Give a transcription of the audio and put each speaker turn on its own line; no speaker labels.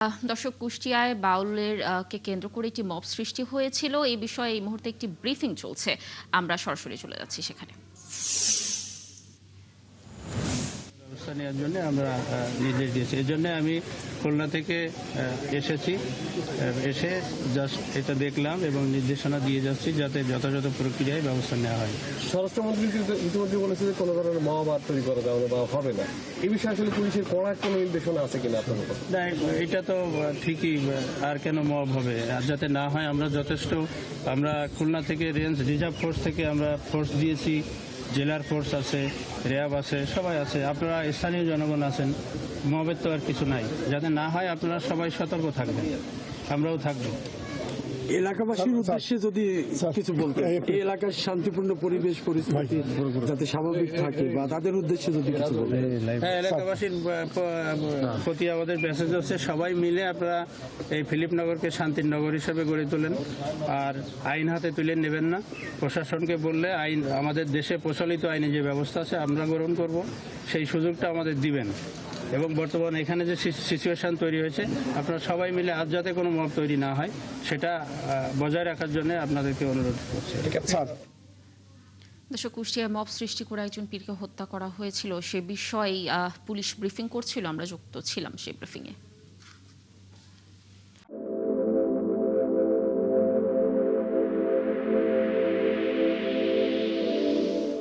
দর্শক, কুষ্টিয়ায় বাউলের কে কেন্দ্র করে একটি মব সৃষ্টি হয়েছিল। এই বিষয়ে এই মুহূর্তে একটি ব্রিফিং চলছে। আমরা সরাসরি চলে যাচ্ছি সেখানে।
ব্যবস্থা নেওয়ার জন্য আমরা নির্দেশ দিয়েছি। এই জন্য আমি খুলনা থেকে এসেছি, এসে জাস্ট এটা দেখলাম এবং নির্দেশনা দিয়ে যাচ্ছি যাতে যথাযথ প্রক্রিয়ায় ব্যবস্থা নেওয়া হয়।
স্বরাষ্ট্রমন্ত্রী ইতিমধ্যে বলেছে যে কোনো ধরনের মহাবাদ তৈরি করা যাবে বা হবে না। এই বিষয়ে আসলে পুলিশের কড়া কোনো নির্দেশনা আছে কিনা আপনার কাছে?
না, এটা তো ঠিকই। আর কেন মব হবে? আর যাতে না হয় আমরা খুলনা থেকে রেঞ্জ রিজার্ভ ফোর্স থেকে আমরা ফোর্স দিয়েছি, জেলার ফোর্স আছে, র্যাব আছে, সবাই আছে। আপনারা স্থানীয় জনগণ আছেন, মবের তো আর কিছু নাই। যাতে না হয় আপনারা সবাই সতর্ক থাকবেন, আমরাও থাকবো।
এলাকাবাসীর উদ্দেশ্যে যদি কিছু বলতে, এই এলাকার শান্তিপূর্ণ পরিবেশ পরিস্থিতি যাতে স্বাভাবিক থাকে বা তাদের উদ্দেশ্যে যদি কিছু বলতে।
হ্যাঁ, এলাকাবাসীর প্রতি আমাদের মেসেজ হচ্ছে সবাই মিলে আপনারা এই ফিলিপনগরকে শান্তির নগর হিসেবে গড়ে তোলেন, আর আইন হাতে তুলে নেবেন না। প্রশাসনকে বললে আইন, আমাদের দেশে প্রচলিত আইনে যে ব্যবস্থা আছে আমরা গ্রহণ করব, সেই সুযোগটা আমাদের দিবেন। এবং বর্তমানে এখানে যে সিচুয়েশন তৈরি হয়েছে, আপনারা সবাই মিলে আজ যাতে কোনো মব তৈরি না হয় সেটা বজায় রাখার জন্য আপনাদেরকে অনুরোধ করছি।
দর্শক, কুষ্টিয়ায় মব সৃষ্টি করে একজন পীরকে হত্যা করা হয়েছিল সে বিষয়ে পুলিশ ব্রিফিং করছিল। আমরা যুক্ত ছিলাম সেই ব্রিফিংয়ে।